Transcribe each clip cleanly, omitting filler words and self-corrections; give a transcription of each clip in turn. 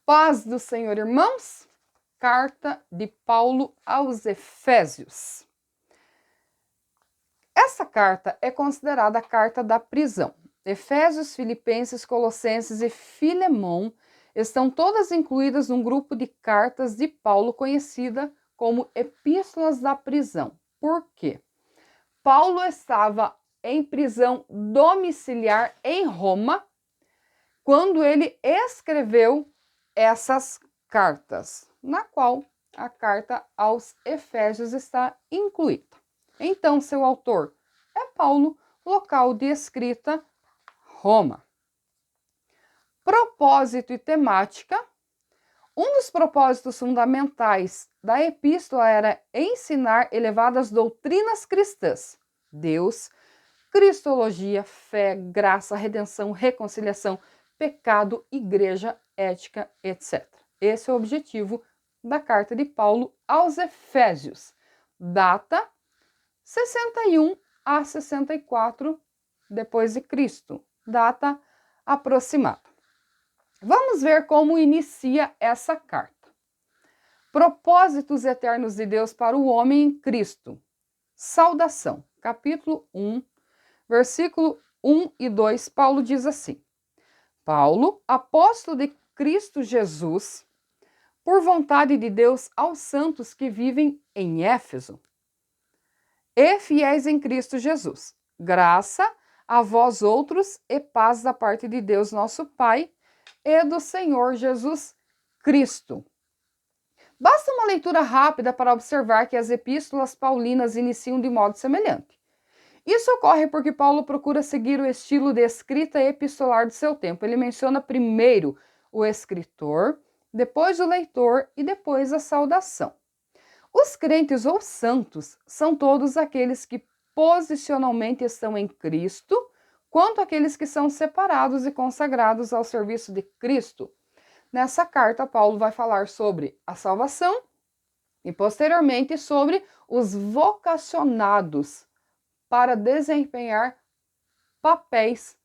Paz do Senhor, irmãos. Carta de Paulo aos Efésios. Essa carta é considerada a carta da prisão. Efésios, Filipenses, Colossenses e Filemão estão todas incluídas num grupo de cartas de Paulo conhecida como Epístolas da Prisão. Por quê? Paulo estava em prisão domiciliar em Roma quando ele escreveu essas cartas, na qual a carta aos Efésios está incluída. Então, seu autor é Paulo, local de escrita Roma. Propósito e temática. Um dos propósitos fundamentais da epístola era ensinar elevadas doutrinas cristãs: Deus, cristologia, fé, graça, redenção, reconciliação, pecado, igreja, ética, etc. Esse é o objetivo da carta de Paulo aos Efésios. Data 61 a 64 depois de Cristo. Data aproximada. Vamos ver como inicia essa carta. Propósitos eternos de Deus para o homem em Cristo. Saudação. Capítulo 1, versículo 1 e 2, Paulo diz assim: Paulo, apóstolo de Cristo Jesus, por vontade de Deus aos santos que vivem em Éfeso e fiéis em Cristo Jesus. Graça a vós outros e paz da parte de Deus nosso Pai e do Senhor Jesus Cristo. Basta uma leitura rápida para observar que as epístolas paulinas iniciam de modo semelhante. Isso ocorre porque Paulo procura seguir o estilo de escrita epistolar do seu tempo. Ele menciona primeiro o escritor, depois o leitor e depois a saudação. Os crentes ou santos são todos aqueles que posicionalmente estão em Cristo, quanto aqueles que são separados e consagrados ao serviço de Cristo. Nessa carta, Paulo vai falar sobre a salvação e, posteriormente, sobre os vocacionados para desempenhar papéis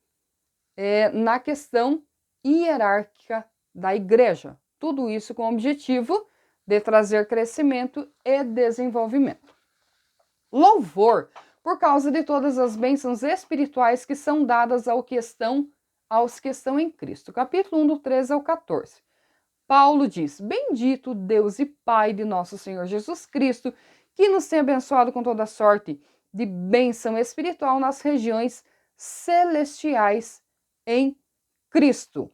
na questão hierárquica da igreja. Tudo isso com o objetivo de trazer crescimento e desenvolvimento. Louvor por causa de todas as bênçãos espirituais que são dadas aos que estão em Cristo. Capítulo 1, do 13 ao 14. Paulo diz: Bendito Deus e Pai de nosso Senhor Jesus Cristo, que nos tem abençoado com toda sorte de bênção espiritual nas regiões celestiais em Cristo.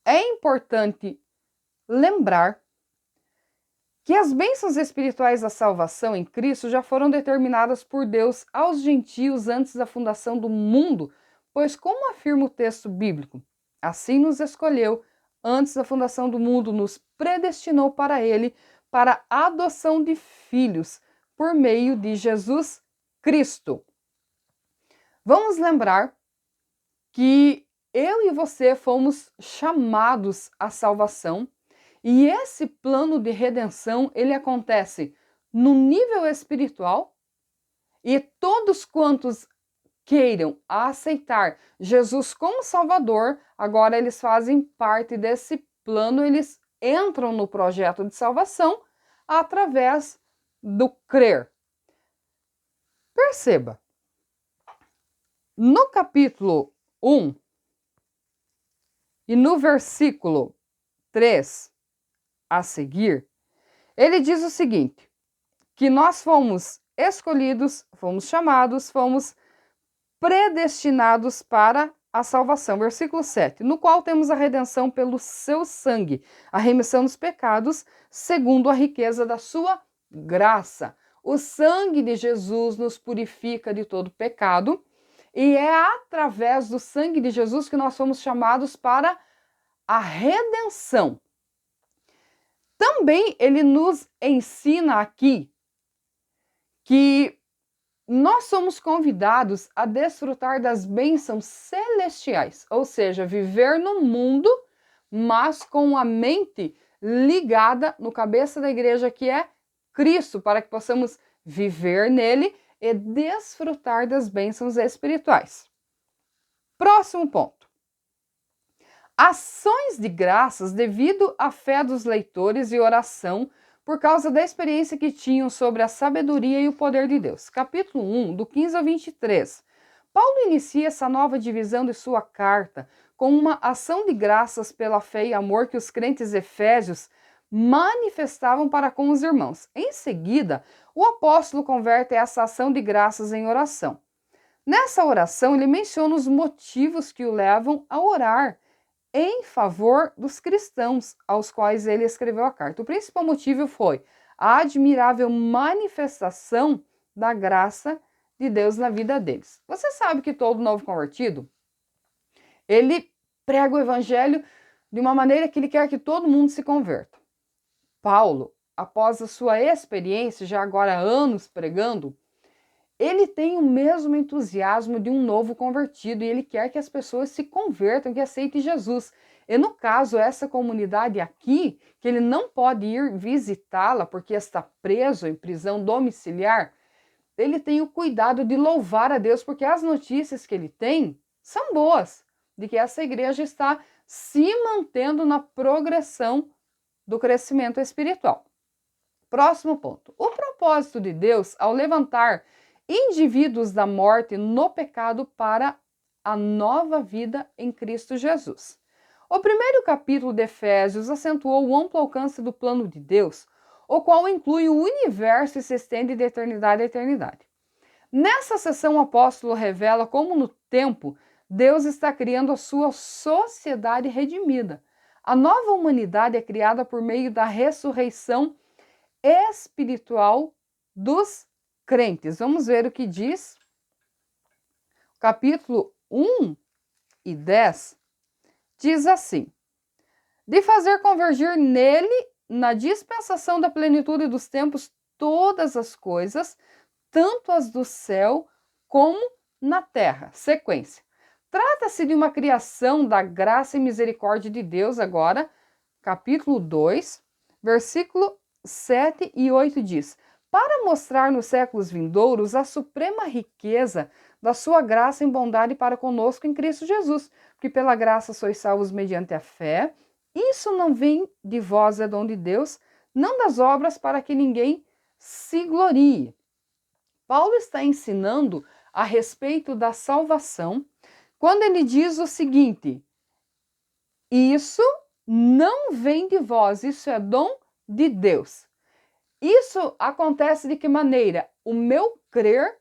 É importante lembrar que as bênçãos espirituais da salvação em Cristo já foram determinadas por Deus aos gentios antes da fundação do mundo, pois, como afirma o texto bíblico, assim nos escolheu antes da fundação do mundo, nos predestinou para Ele, para a adoção de filhos, por meio de Jesus Cristo. Vamos lembrar que eu e você fomos chamados à salvação, e esse plano de redenção, ele acontece no nível espiritual, e todos quantos queiram aceitar Jesus como Salvador, agora eles fazem parte desse plano, eles entram no projeto de salvação através do crer. Perceba, no capítulo 1 e no versículo 3 a seguir, ele diz o seguinte, que nós fomos escolhidos, fomos chamados, fomos predestinados para a salvação. Versículo 7, no qual temos a redenção pelo seu sangue, a remissão dos pecados, segundo a riqueza da sua graça. O sangue de Jesus nos purifica de todo pecado, e é através do sangue de Jesus que nós fomos chamados para a redenção. Também ele nos ensina aqui que nós somos convidados a desfrutar das bênçãos celestiais, ou seja, viver no mundo, mas com a mente ligada no cabeça da igreja, que é Cristo, para que possamos viver nele e desfrutar das bênçãos espirituais. Próximo ponto. Ações de graças devido à fé dos leitores e oração por causa da experiência que tinham sobre a sabedoria e o poder de Deus. Capítulo 1, do 15 ao 23. Paulo inicia essa nova divisão de sua carta com uma ação de graças pela fé e amor que os crentes efésios manifestavam para com os irmãos. Em seguida, o apóstolo converte essa ação de graças em oração. Nessa oração, ele menciona os motivos que o levam a orar em favor dos cristãos aos quais ele escreveu a carta. O principal motivo foi a admirável manifestação da graça de Deus na vida deles. Você sabe que todo novo convertido, ele prega o evangelho de uma maneira que ele quer que todo mundo se converta. Paulo, após a sua experiência, já agora há anos pregando, ele tem o mesmo entusiasmo de um novo convertido e ele quer que as pessoas se convertam, que aceitem Jesus. E no caso, essa comunidade aqui, que ele não pode ir visitá-la porque está preso em prisão domiciliar, ele tem o cuidado de louvar a Deus, porque as notícias que ele tem são boas, de que essa igreja está se mantendo na progressão do crescimento espiritual. Próximo ponto. O propósito de Deus ao levantar indivíduos da morte no pecado para a nova vida em Cristo Jesus. O primeiro capítulo de Efésios acentuou o amplo alcance do plano de Deus, o qual inclui o universo e se estende de eternidade a eternidade. Nessa sessão, o apóstolo revela como no tempo Deus está criando a sua sociedade redimida. A nova humanidade é criada por meio da ressurreição espiritual dos crentes. Vamos ver o que diz. Capítulo 1 e 10 diz assim: de fazer convergir nele, na dispensação da plenitude dos tempos, todas as coisas, tanto as do céu como na terra. Sequência. Trata-se de uma criação da graça e misericórdia de Deus agora. Capítulo 2, versículo 7 e 8 diz: para mostrar nos séculos vindouros a suprema riqueza da sua graça em bondade para conosco em Cristo Jesus, porque pela graça sois salvos mediante a fé. Isso não vem de vós, é dom de Deus, não das obras para que ninguém se glorie. Paulo está ensinando a respeito da salvação, quando ele diz o seguinte: isso não vem de vós, isso é dom de Deus. Isso acontece de que maneira? O meu crer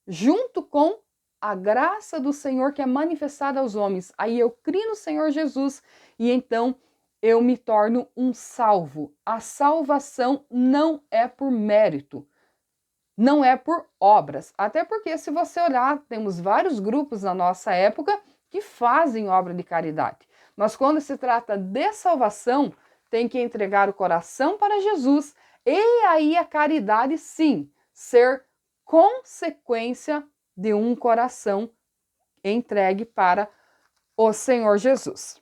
junto com a graça do Senhor que é manifestada aos homens. Aí eu crio no Senhor Jesus e então eu me torno um salvo. A salvação não é por mérito, não é por obras. Até porque, se você olhar, temos vários grupos na nossa época que fazem obra de caridade. Mas quando se trata de salvação, tem que entregar o coração para Jesus. E aí a caridade, sim, ser consequência de um coração entregue para o Senhor Jesus.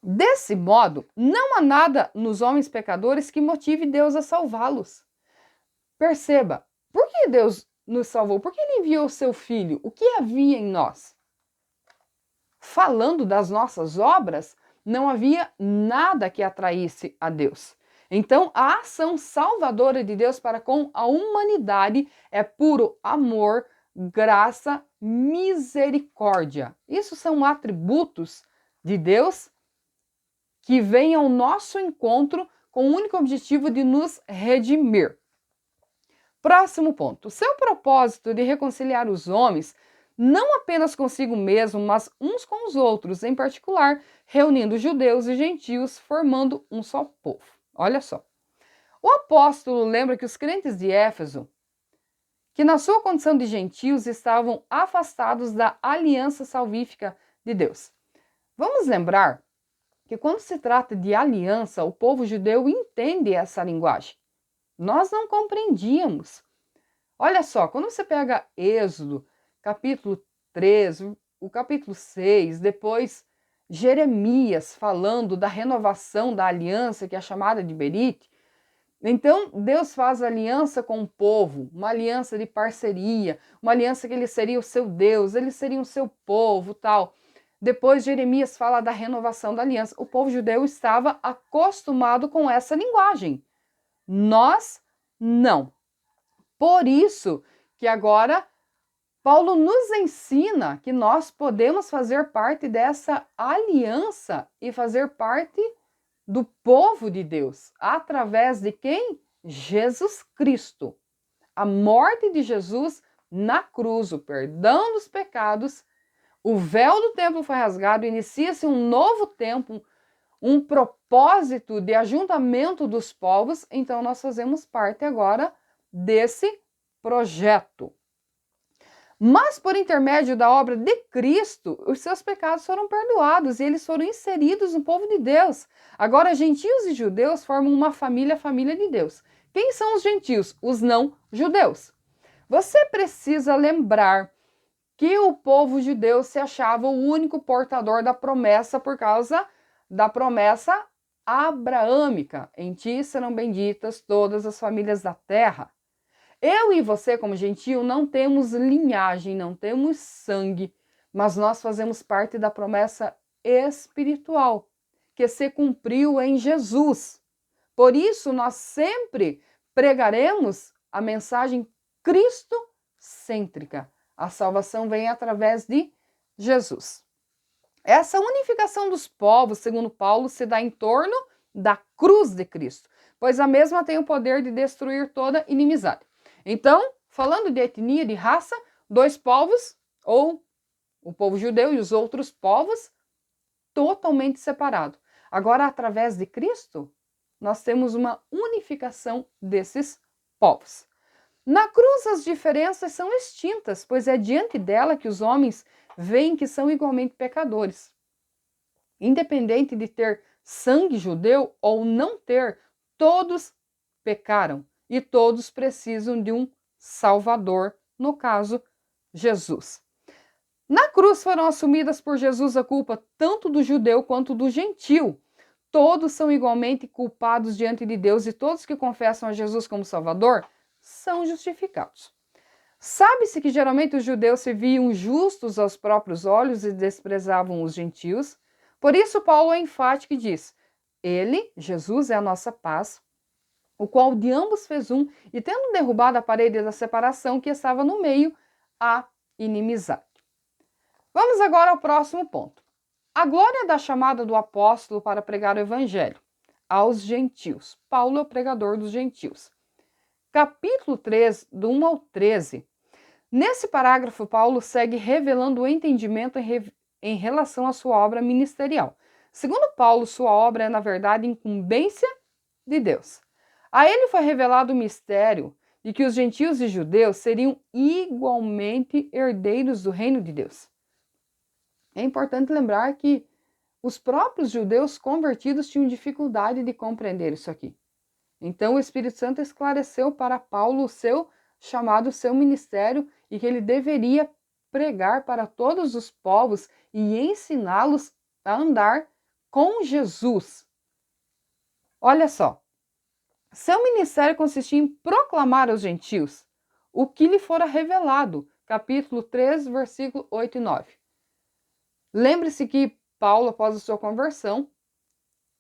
Desse modo, não há nada nos homens pecadores que motive Deus a salvá-los. Perceba, por que Deus nos salvou? Por que Ele enviou o seu Filho? O que havia em nós? Falando das nossas obras, não havia nada que atraísse a Deus. Então, a ação salvadora de Deus para com a humanidade é puro amor, graça, misericórdia. Isso são atributos de Deus que vêm ao nosso encontro com o único objetivo de nos redimir. Próximo ponto. Seu propósito de reconciliar os homens, não apenas consigo mesmo, mas uns com os outros, em particular, reunindo judeus e gentios, formando um só povo. Olha só. O apóstolo lembra que os crentes de Éfeso, que na sua condição de gentios estavam afastados da aliança salvífica de Deus. Vamos lembrar que quando se trata de aliança, o povo judeu entende essa linguagem. Nós não compreendíamos. Olha só, quando você pega Êxodo, capítulo 3, o capítulo 6, depois Jeremias falando da renovação da aliança, que é chamada de Berite. Então, Deus faz aliança com o povo, uma aliança de parceria, uma aliança que ele seria o seu Deus, ele seria o seu povo, tal. Depois Jeremias fala da renovação da aliança. O povo judeu estava acostumado com essa linguagem. Nós não. Por isso que agora Paulo nos ensina que nós podemos fazer parte dessa aliança e fazer parte do povo de Deus. Através de quem? Jesus Cristo. A morte de Jesus na cruz, o perdão dos pecados, o véu do templo foi rasgado, inicia-se um novo tempo, um propósito de ajuntamento dos povos, então nós fazemos parte agora desse projeto. Mas por intermédio da obra de Cristo, os seus pecados foram perdoados e eles foram inseridos no povo de Deus. Agora, gentios e judeus formam uma família, a família de Deus. Quem são os gentios? Os não judeus. Você precisa lembrar que o povo judeu se achava o único portador da promessa por causa da promessa abraâmica. Em ti serão benditas todas as famílias da terra. Eu e você, como gentio, não temos linhagem, não temos sangue, mas nós fazemos parte da promessa espiritual que se cumpriu em Jesus. Por isso, nós sempre pregaremos a mensagem cristocêntrica. A salvação vem através de Jesus. Essa unificação dos povos, segundo Paulo, se dá em torno da cruz de Cristo, pois a mesma tem o poder de destruir toda inimizade. Então, falando de etnia, de raça, dois povos, ou o povo judeu e os outros povos, totalmente separados. Agora, através de Cristo, nós temos uma unificação desses povos. Na cruz, as diferenças são extintas, pois é diante dela que os homens veem que são igualmente pecadores. Independente de ter sangue judeu ou não ter, todos pecaram. E todos precisam de um Salvador, no caso, Jesus. Na cruz foram assumidas por Jesus a culpa tanto do judeu quanto do gentil. Todos são igualmente culpados diante de Deus e todos que confessam a Jesus como Salvador são justificados. Sabe-se que geralmente os judeus se viam justos aos próprios olhos e desprezavam os gentios. Por isso Paulo é enfático e diz: Ele, Jesus, é a nossa paz, o qual de ambos fez um, e tendo derrubado a parede da separação que estava no meio, a inimizade. Vamos agora ao próximo ponto. A glória da chamada do apóstolo para pregar o evangelho aos gentios. Paulo é o pregador dos gentios. Capítulo 3, do 1 ao 13. Nesse parágrafo, Paulo segue revelando o entendimento em relação à sua obra ministerial. Segundo Paulo, sua obra é, na verdade, incumbência de Deus. A ele foi revelado o mistério de que os gentios e judeus seriam igualmente herdeiros do reino de Deus. É importante lembrar que os próprios judeus convertidos tinham dificuldade de compreender isso aqui. Então o Espírito Santo esclareceu para Paulo o seu chamado, o seu ministério, e que ele deveria pregar para todos os povos e ensiná-los a andar com Jesus. Olha só. Seu ministério consistia em proclamar aos gentios o que lhe fora revelado, capítulo 3, versículo 8 e 9. Lembre-se que Paulo, após a sua conversão,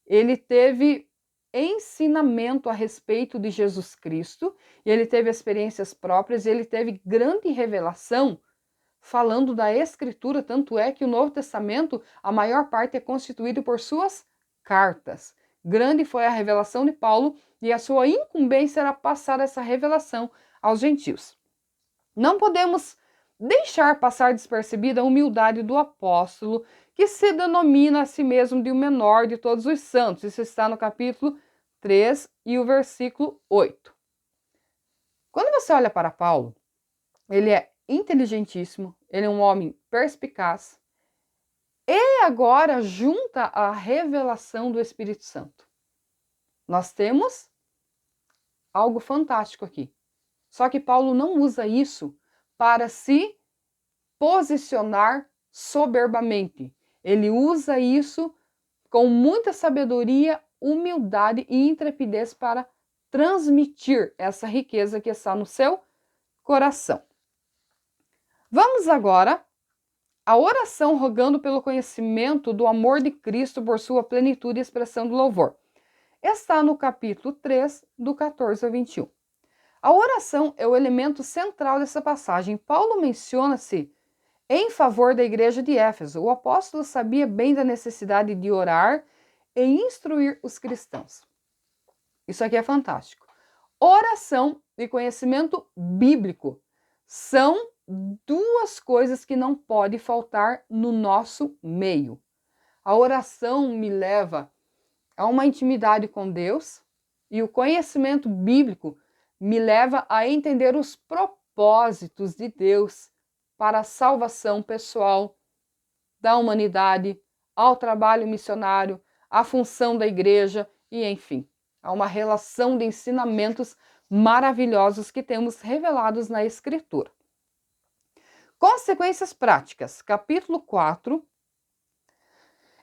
ele teve ensinamento a respeito de Jesus Cristo, e ele teve experiências próprias, e ele teve grande revelação falando da Escritura, tanto é que o Novo Testamento, a maior parte é constituído por suas cartas. Grande foi a revelação de Paulo, e a sua incumbência era passar essa revelação aos gentios. Não podemos deixar passar despercebida a humildade do apóstolo, que se denomina a si mesmo de o menor de todos os santos. Isso está no capítulo 3 e o versículo 8. Quando você olha para Paulo, ele é inteligentíssimo, ele é um homem perspicaz, e agora junta a revelação do Espírito Santo. Nós temos algo fantástico aqui. Só que Paulo não usa isso para se posicionar soberbamente. Ele usa isso com muita sabedoria, humildade e intrepidez para transmitir essa riqueza que está no seu coração. Vamos agora a oração rogando pelo conhecimento do amor de Cristo por sua plenitude e expressão do louvor. Está no capítulo 3, do 14 ao 21. A oração é o elemento central dessa passagem. Paulo menciona-se em favor da igreja de Éfeso. O apóstolo sabia bem da necessidade de orar e instruir os cristãos. Isso aqui é fantástico. Oração e conhecimento bíblico são duas coisas que não podem faltar no nosso meio. A oração me leva a uma intimidade com Deus e o conhecimento bíblico me leva a entender os propósitos de Deus para a salvação pessoal da humanidade, ao trabalho missionário, à função da igreja e, enfim, a uma relação de ensinamentos maravilhosos que temos revelados na Escritura. Consequências práticas, capítulo 4.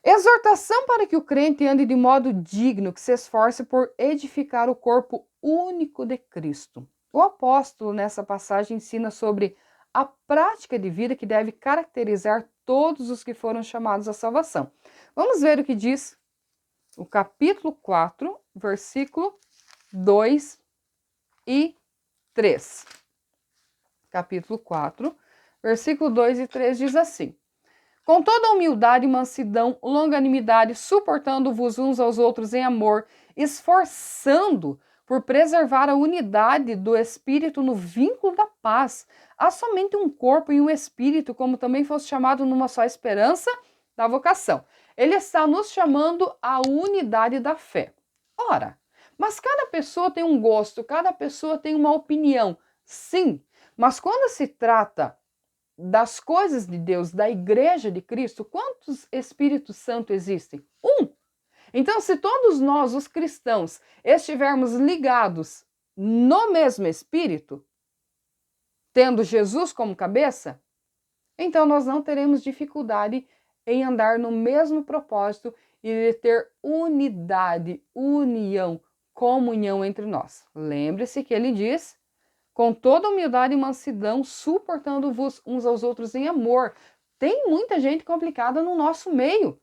Exortação para que o crente ande de modo digno, que se esforce por edificar o corpo único de Cristo. O apóstolo, nessa passagem, ensina sobre a prática de vida que deve caracterizar todos os que foram chamados à salvação. Vamos ver o que diz o capítulo 4, versículo 2 e 3. Capítulo 4, versículo 2 e 3 diz assim: com toda humildade e mansidão, longanimidade, suportando-vos uns aos outros em amor, esforçando por preservar a unidade do Espírito no vínculo da paz. Há somente um corpo e um Espírito, como também fosse chamado numa só esperança da vocação. Ele está nos chamando à unidade da fé. Ora, mas cada pessoa tem um gosto, cada pessoa tem uma opinião. Sim, mas quando se trata das coisas de Deus, da igreja de Cristo, quantos Espíritos Santos existem? Um. Então, se todos nós, os cristãos, estivermos ligados no mesmo Espírito, tendo Jesus como cabeça, então nós não teremos dificuldade em andar no mesmo propósito e de ter unidade, união, comunhão entre nós. Lembre-se que ele diz: com toda humildade e mansidão, suportando-vos uns aos outros em amor. Tem muita gente complicada no nosso meio.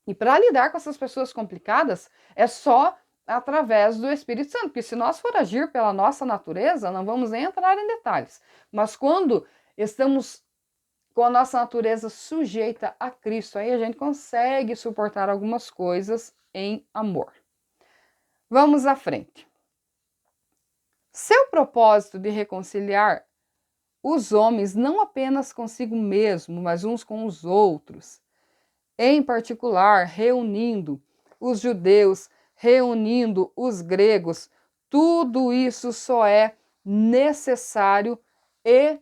E para lidar com essas pessoas complicadas, é só através do Espírito Santo. Porque se nós for agir pela nossa natureza, não vamos nem entrar em detalhes. Mas quando estamos com a nossa natureza sujeita a Cristo, aí a gente consegue suportar algumas coisas em amor. Vamos à frente. Seu propósito de reconciliar os homens não apenas consigo mesmo, mas uns com os outros, em particular reunindo os judeus, reunindo os gregos, tudo isso só é necessário e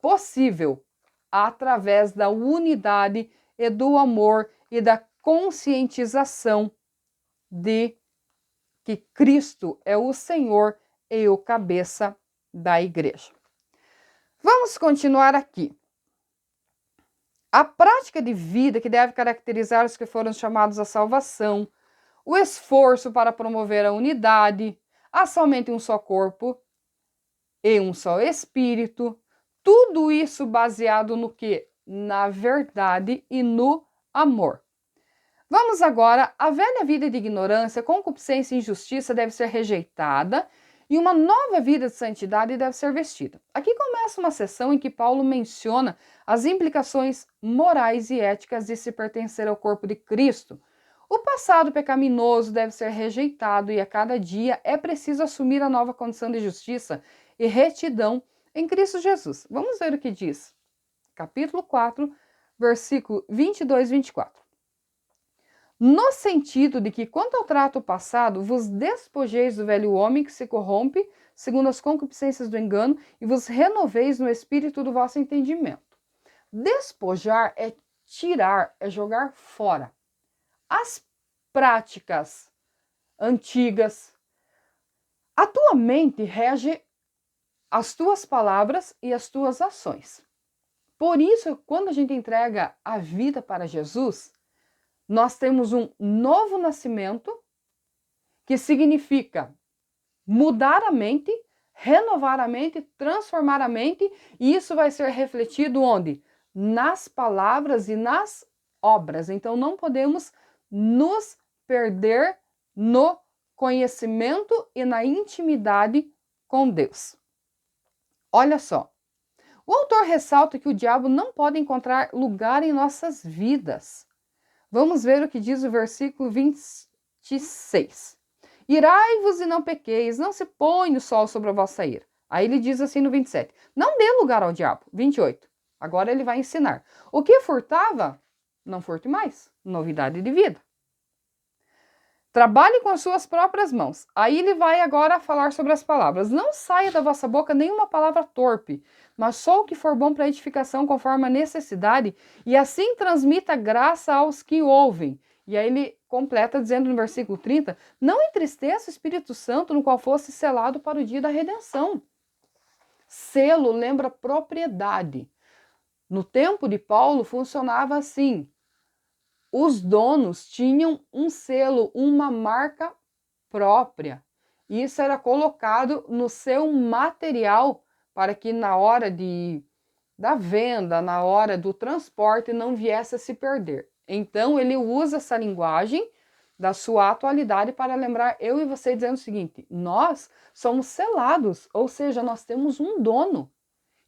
possível através da unidade e do amor e da conscientização de que Cristo é o Senhor e o cabeça da igreja. Vamos continuar aqui. A prática de vida que deve caracterizar os que foram chamados à salvação, o esforço para promover a unidade, há somente um só corpo e um só Espírito, tudo isso baseado no quê? Na verdade e no amor. Vamos agora, a velha vida de ignorância, concupiscência e injustiça deve ser rejeitada e uma nova vida de santidade deve ser vestida. Aqui começa uma sessão em que Paulo menciona as implicações morais e éticas de se pertencer ao corpo de Cristo. O passado pecaminoso deve ser rejeitado e a cada dia é preciso assumir a nova condição de justiça e retidão em Cristo Jesus. Vamos ver o que diz. Capítulo 4, versículo 22 e 24. No sentido de que, quanto ao trato passado, vos despojeis do velho homem que se corrompe, segundo as concupiscências do engano, e vos renoveis no espírito do vosso entendimento. Despojar é tirar, é jogar fora. As práticas antigas. A tua mente rege as tuas palavras e as tuas ações. Por isso, quando a gente entrega a vida para Jesus, nós temos um novo nascimento, que significa mudar a mente, renovar a mente, transformar a mente, e isso vai ser refletido onde? nas palavras e nas obras. Então, não podemos nos perder no conhecimento e na intimidade com Deus. Olha só, o autor ressalta que o diabo não pode encontrar lugar em nossas vidas. Vamos ver o que diz o versículo 26. Irai-vos e não pequeis, não se põe o sol sobre a vossa ira. Aí ele diz assim no 27, não dê lugar ao diabo. 28, agora ele vai ensinar. O que furtava, não furte mais. Novidade de vida. Trabalhe com as suas próprias mãos. Aí ele vai agora falar sobre as palavras. Não saia da vossa boca nenhuma palavra torpe, mas só o que for bom para edificação conforme a necessidade, e assim transmita graça aos que ouvem. E aí ele completa dizendo no versículo 30, não entristeça o Espírito Santo no qual fosse selado para o dia da redenção. Selo lembra propriedade. No tempo de Paulo funcionava assim. Os donos tinham um selo, uma marca própria. Isso era colocado no seu material para que na hora da venda, na hora do transporte, não viesse a se perder. Então, ele usa essa linguagem da sua atualidade para lembrar eu e você dizendo o seguinte, nós somos selados, ou seja, nós temos um dono.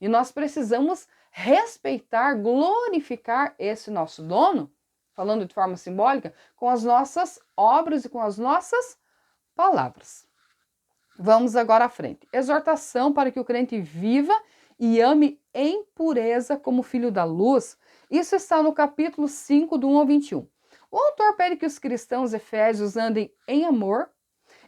E nós precisamos respeitar, glorificar esse nosso dono, falando de forma simbólica, com as nossas obras e com as nossas palavras. Vamos agora à frente. Exortação para que o crente viva e ame em pureza como filho da luz. Isso está no capítulo 5, do 1 ao 21. O autor pede que os cristãos efésios andem em amor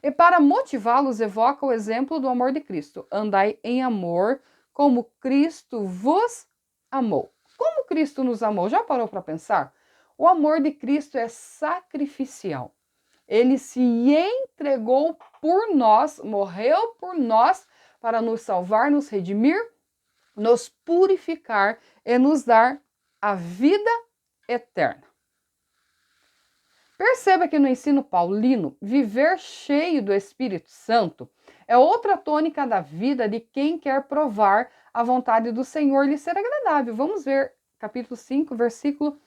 e para motivá-los evoca o exemplo do amor de Cristo. Andai em amor como Cristo vos amou. Como Cristo nos amou? Já parou para pensar? O amor de Cristo é sacrificial. Ele se entregou por nós, morreu por nós, para nos salvar, nos redimir, nos purificar e nos dar a vida eterna. Perceba que no ensino paulino, viver cheio do Espírito Santo é outra tônica da vida de quem quer provar a vontade do Senhor lhe ser agradável. Vamos ver capítulo 5, versículo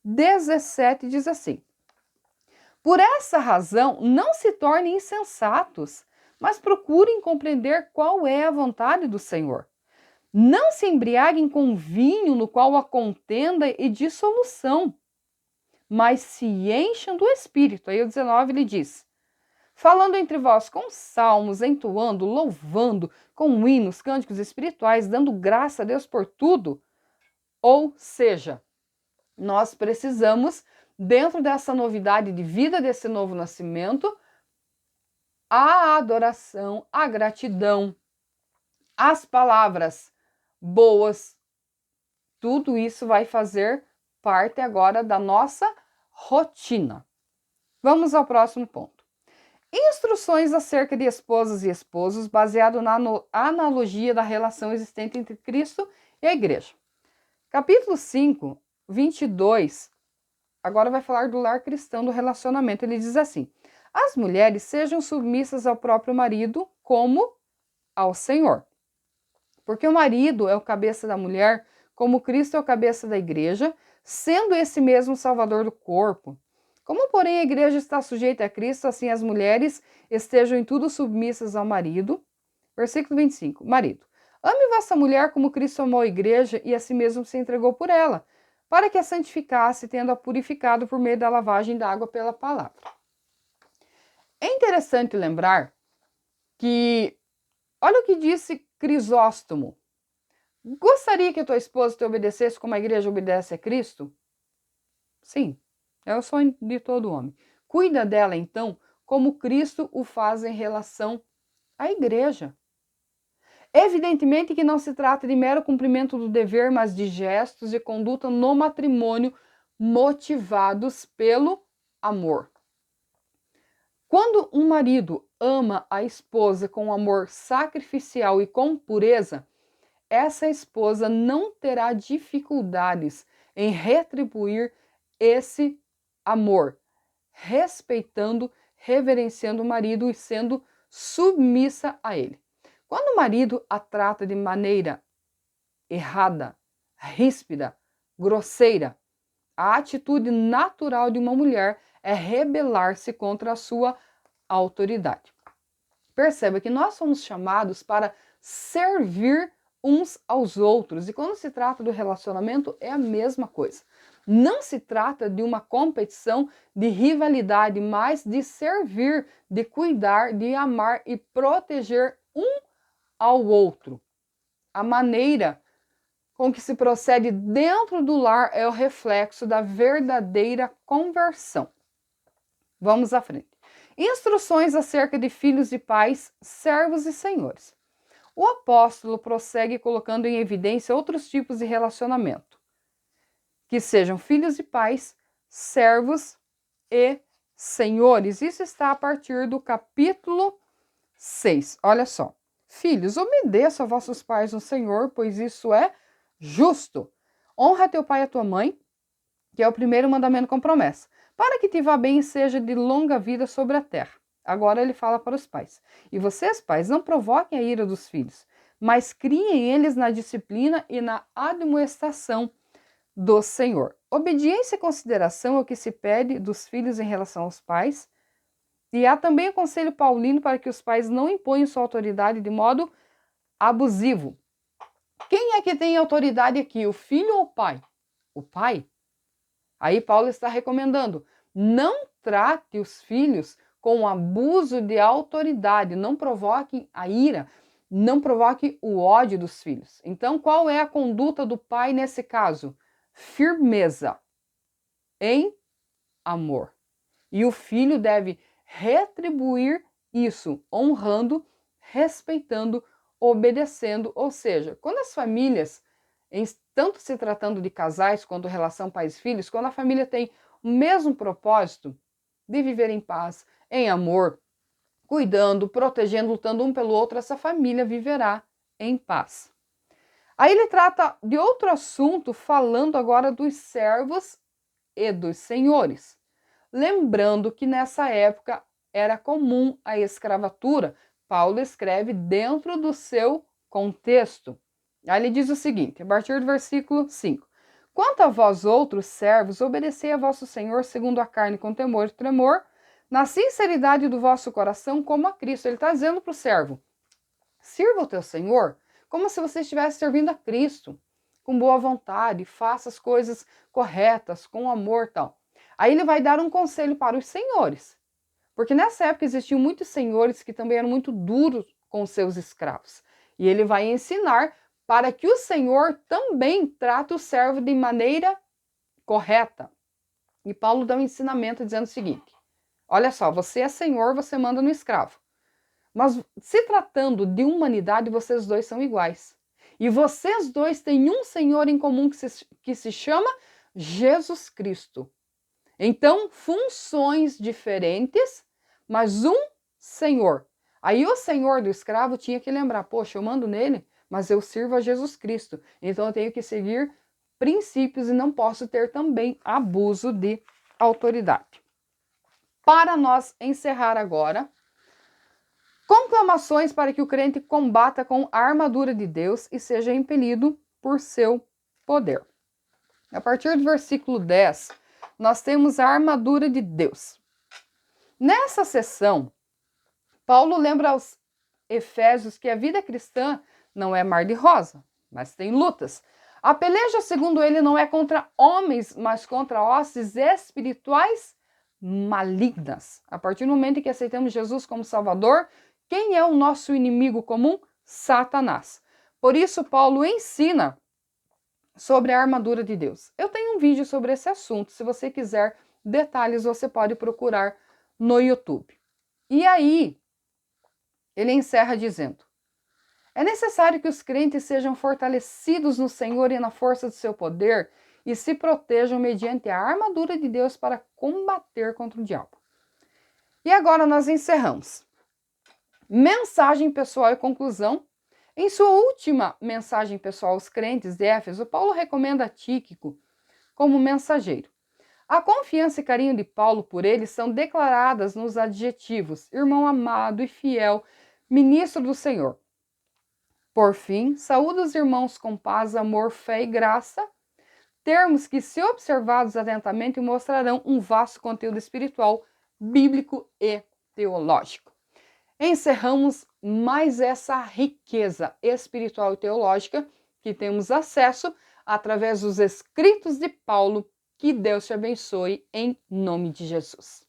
17, diz assim: por essa razão, não se tornem insensatos, mas procurem compreender qual é a vontade do Senhor. Não se embriaguem com vinho no qual há contenda e dissolução, mas se encham do Espírito. Aí o 19 ele diz, falando entre vós com salmos, entoando, louvando, com hinos, cânticos espirituais, dando graça a Deus por tudo. Ou seja, nós precisamos, dentro dessa novidade de vida, desse novo nascimento, a adoração, a gratidão, as palavras boas, tudo isso vai fazer parte agora da nossa rotina. Vamos ao próximo ponto. Instruções acerca de esposas e esposos, baseado na analogia da relação existente entre Cristo e a igreja. Capítulo 5, 22, agora vai falar do lar cristão, do relacionamento. Ele diz assim, as mulheres sejam submissas ao próprio marido como ao Senhor. Porque o marido é o cabeça da mulher, como Cristo é o cabeça da igreja, sendo esse mesmo o salvador do corpo. Como, porém, a igreja está sujeita a Cristo, assim as mulheres estejam em tudo submissas ao marido. Versículo 25. Marido, ame vossa mulher como Cristo amou a igreja e a si mesmo se entregou por ela, para que a santificasse, tendo-a purificado por meio da lavagem da água pela palavra. É interessante lembrar que, olha o que disse Crisóstomo. Gostaria que a tua esposa te obedecesse como a igreja obedece a Cristo? Sim, é o sonho de todo homem. Cuida dela, então, como Cristo o faz em relação à igreja. Evidentemente que não se trata de mero cumprimento do dever, mas de gestos e conduta no matrimônio motivados pelo amor. Quando um marido ama a esposa com amor sacrificial e com pureza, essa esposa não terá dificuldades em retribuir esse amor, respeitando, reverenciando o marido e sendo submissa a ele. Quando o marido a trata de maneira errada, ríspida, grosseira. A atitude natural de uma mulher é rebelar-se contra a sua autoridade. Perceba que nós somos chamados para servir uns aos outros. E quando se trata do relacionamento, é a mesma coisa. Não se trata de uma competição, de rivalidade, mas de servir, de cuidar, de amar e proteger um ao outro. A maneira com que se procede dentro do lar é o reflexo da verdadeira conversão. Vamos à frente. Instruções acerca de filhos e pais, servos e senhores. O apóstolo prossegue colocando em evidência outros tipos de relacionamento, que sejam filhos e pais, servos e senhores. Isso está a partir do capítulo 6. Olha só. Filhos, obedeçam a vossos pais no Senhor, pois isso é justo. Honra teu pai e a tua mãe, que é o primeiro mandamento com promessa, para que te vá bem e seja de longa vida sobre a terra. Agora ele fala para os pais. E vocês, pais, não provoquem a ira dos filhos, mas criem eles na disciplina e na admoestação do Senhor. Obediência e consideração é o que se pede dos filhos em relação aos pais. E há também o conselho paulino para que os pais não imponham sua autoridade de modo abusivo. Quem é que tem autoridade aqui, o filho ou o pai? O pai. Aí Paulo está recomendando, não trate os filhos com abuso de autoridade, não provoquem a ira, não provoque o ódio dos filhos. Então, qual é a conduta do pai nesse caso? Firmeza em amor. E o filho deve retribuir isso, honrando, respeitando, obedecendo. Ou seja, quando as famílias, tanto se tratando de casais quanto relação pais-filhos, quando a família tem o mesmo propósito de viver em paz, em amor, cuidando, protegendo, lutando um pelo outro, essa família viverá em paz. Aí ele trata de outro assunto, falando agora dos servos e dos senhores. Lembrando que nessa época era comum a escravatura. Paulo escreve dentro do seu contexto. Aí ele diz o seguinte, a partir do versículo 5. Quanto a vós outros servos, obedecei a vosso Senhor segundo a carne com temor e tremor, na sinceridade do vosso coração como a Cristo. Ele está dizendo para o servo, sirva o teu Senhor como se você estivesse servindo a Cristo, com boa vontade, faça as coisas corretas, com amor e tal. Aí ele vai dar um conselho para os senhores, porque nessa época existiam muitos senhores que também eram muito duros com seus escravos. E ele vai ensinar para que o senhor também trate o servo de maneira correta. E Paulo dá um ensinamento dizendo o seguinte, olha só, você é senhor, você manda no escravo. Mas se tratando de humanidade, vocês dois são iguais. E vocês dois têm um Senhor em comum que se chama Jesus Cristo. Então, funções diferentes, mas um Senhor. Aí o senhor do escravo tinha que lembrar, poxa, eu mando nele, mas eu sirvo a Jesus Cristo. Então eu tenho que seguir princípios e não posso ter também abuso de autoridade. Para nós encerrar agora, conclamações para que o crente combata com a armadura de Deus e seja impelido por seu poder. A partir do versículo 10, nós temos a armadura de Deus. Nessa sessão, Paulo lembra aos Efésios que a vida cristã não é mar de rosa, mas tem lutas. A peleja, segundo ele, não é contra homens, mas contra hostes espirituais malignas. A partir do momento em que aceitamos Jesus como Salvador, quem é o nosso inimigo comum? Satanás. Por isso, Paulo ensina sobre a armadura de Deus. Eu tenho um vídeo sobre esse assunto. Se você quiser detalhes, você pode procurar no YouTube. E aí, ele encerra dizendo, é necessário que os crentes sejam fortalecidos no Senhor e na força do seu poder e se protejam mediante a armadura de Deus para combater contra o diabo. E agora nós encerramos. Mensagem pessoal e conclusão. Em sua última mensagem pessoal aos crentes de Éfeso, Paulo recomenda a Tíquico como mensageiro. A confiança e carinho de Paulo por ele são declaradas nos adjetivos irmão amado e fiel, ministro do Senhor. Por fim, saúda os irmãos com paz, amor, fé e graça, termos que, se observados atentamente, mostrarão um vasto conteúdo espiritual, bíblico e teológico. Encerramos mais essa riqueza espiritual e teológica que temos acesso através dos escritos de Paulo. Que Deus te abençoe em nome de Jesus.